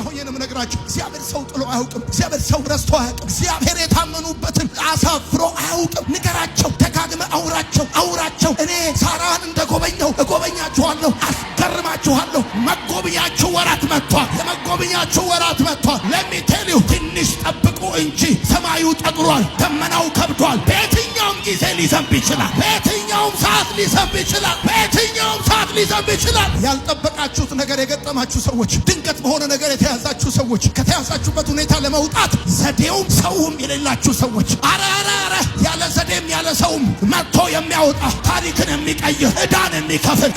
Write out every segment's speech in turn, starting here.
ሆኜ ነው የምነግራችሁ። እግዚአብሔር ሰው ጥሎ አያውቅም። እግዚአብሔር ሰው ረስቶ አያውቅም። እግዚአብሔር የታመኑበትን አሳፍሮ አያውቅም። ንገራቸው፣ ደጋግመ አውራቸው። እኔ ሳራን እንደጎበኘው እጎበኛችኋለሁ፣ አስገርማችኋለሁ። መጎብኛችሁ ወራት መጥቷል። የመጎብኛችሁ ወራት መጥቷል። ለሚቴልዩ ትንሽ ጠብቁ እንጂ ሰማዩ ጠግሯል፣ ደመናው ከብዷል። በየትኛውም ጊዜ ሊዘንብ ይችላል። በየትኛውም ሰዓት ሊዘንብ ይችላል። በየትኛውም ሰዓት ሊዘንብ ይችላል። ያልጠበቃችሁት ነገር የገጠማችሁ ሰዎች፣ ድንገት በሆነ ነገር የተያዛችሁ ሰዎች፣ ከተያዛችሁበት ሁኔታ ለመውጣት ዘዴውም ሰውም የሌላችሁ ሰዎች፣ አረ ያለ ዘዴም ያለ ሰውም መጥቶ የሚያወጣ ታሪክን የሚቀይር ዕዳን የሚከፍል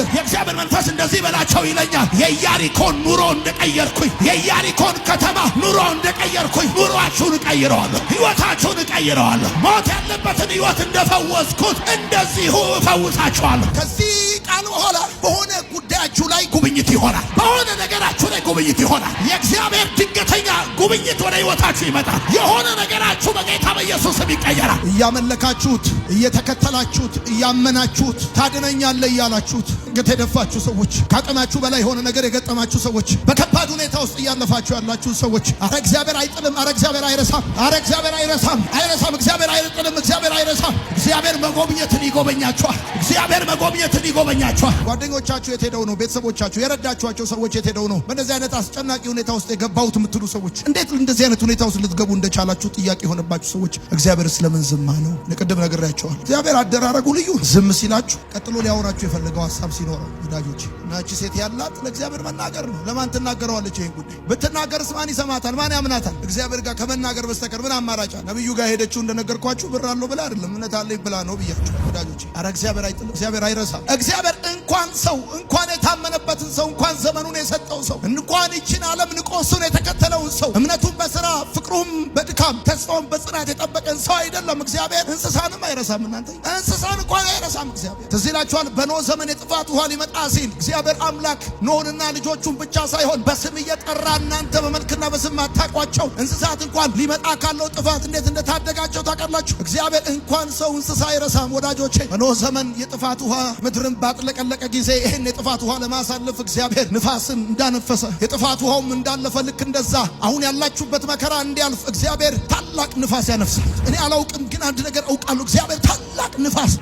የእግዚአብሔር መንፈስ እንደዚህ በላቸው ይለኛል። የኢያሪኮን ኑሮ እንደቀየርኩኝ፣ የኢያሪኮን ከተማ ኑሮ እንደቀየርኩኝ ኑሯችሁን እቀይረዋለሁ፣ ሕይወታችሁን እቀይረዋለሁ። ሞት ያለበትን ሕይወት እንደፈወስኩት እንደዚሁ እፈውሳችኋለሁ። ከዚህ ቃል በኋላ በሆነ ጉዳያችሁ ላይ ጉብኝት ይሆናል። በሆነ ነገራችሁ ላይ ጉብኝት ይሆናል። የእግዚአብሔር ድንገተኛ ጉብኝት ወደ ሕይወታችሁ ይመጣል። የሆነ ነገራችሁ በጌታ በኢየሱስም ይቀየራል። እያመለካችሁት፣ እየተከተላችሁት፣ እያመናችሁት ታድነኛለህ እያላችሁት የተደፋችሁ ሰዎች፣ ከአቅማችሁ በላይ የሆነ ነገር የገጠማችሁ ሰዎች፣ በከባድ ሁኔታ ውስጥ እያለፋችሁ ያላችሁ ሰዎች፣ አረ እግዚአብሔር አይጥልም፣ አረ እግዚአብሔር አይረሳም፣ አረ እግዚአብሔር አይረሳም፣ እግዚአብሔር አይጥልም፣ እግዚአብሔር አይረሳም። እግዚአብሔር መጎብኘትን ይጎበኛችኋል። እግዚአብሔር መጎብኘትን ይጎበኛችኋል። ጓደኞቻችሁ የት ሄደው ነው? ቤተሰቦቻችሁ የረዳችኋቸው ሰዎች የት ሄደው ነው? በእንደዚህ አይነት አስጨናቂ ሁኔታ ውስጥ የገባሁት የምትሉ ሰዎች፣ እንዴት እንደዚህ አይነት ሁኔታ ውስጥ ልትገቡ እንደቻላችሁ ጥያቄ የሆነባችሁ ሰዎች፣ እግዚአብሔር ስለምን ዝም አለው? ለቅድም ነግሬያችኋል። እግዚአብሔር አደራረጉ ልዩ። ዝም ሲላችሁ ቀጥሎ ሊያወራችሁ የፈለገው ሐሳብ ሲኖረው ወዳጆች፣ ናቺ ሴት ያላት ለእግዚአብሔር መናገር ነው። ለማን ትናገረዋለች? ይሄን ጉዳይ ብትናገርስ ማን ይሰማታል? ማን ያምናታል? እግዚአብሔር ጋር ከመናገር በስተቀር ምን አማራጭ? ነብዩ ጋር ሄደችው እንደነገርኳችሁ ብር አለው ብላ አይደለም፣ እምነት አለኝ ብላ ነው ብያችሁ ወዳጆች። አረ እግዚአብሔር አይጥልም፣ እግዚአብሔር አይረሳም። እግዚአብሔር እንኳን ሰው እንኳን የታመነበትን ሰው እንኳን ዘመኑን የሰጠው ሰው እንኳን ይችን ዓለም ንቆ እሱን የተከተለውን ሰው እምነቱን በስራ ፍቅሩም በድካም ተስፋውን በጽናት የጠበቀን ሰው አይደለም እግዚአብሔር እንስሳንም አይረሳም። እናንተ እንስሳን እንኳን አይረሳም እግዚአብሔር። ትዝ ይላችኋል በኖህ ዘመን የጥፋት ውሃ ሊመጣ ሲል እግዚአብሔር አምላክ ኖህንና ልጆቹን ብቻ ሳይሆን በስም እየጠራ እናንተ በመልክና በስም አታውቋቸው እንስሳት እንኳን ሊመጣ ካለው ጥፋት እንዴት እንደታደጋቸው ታውቃላችሁ። እግዚአብሔር እንኳን ሰው እንስሳ አይረሳም ወዳጆቼ። በኖህ ዘመን የጥፋት ውሃ ምድርን ባጥለቀለቀ ጊዜ ይህን የጥፋት ውሃ ለማሳለፍ እግዚአብሔር ንፋስን እንዳነፈሰ የጥፋት ውሃውም እንዳለፈ ልክ እንደዛ አሁን ያላችሁበት መከራ እንዲያልፍ እግዚአብሔር ታላቅ ንፋስ ያነፍሳል። እኔ አላውቅም፣ ግን አንድ ነገር አውቃለሁ። እግዚአብሔር ታላቅ ንፋስ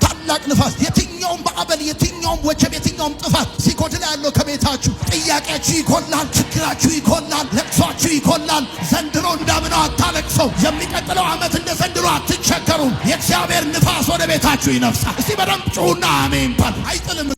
የትኛውም በአበል የትኛውም ወጀብ የትኛውም ጥፋት ሲጎድል ያለው ከቤታችሁ ጥያቄያችሁ ይጎላል፣ ችግራችሁ ይጎላል፣ ለቅሷችሁ ይጎላል። ዘንድሮ እንዳምነው አታለቅሰው። የሚቀጥለው ዓመት እንደ ዘንድሮ አትቸገሩም። የእግዚአብሔር ንፋስ ወደ ቤታችሁ ይነፍሳል። እስቲ በደንብ ጩሁና አሜን በሉ። አይጥልም።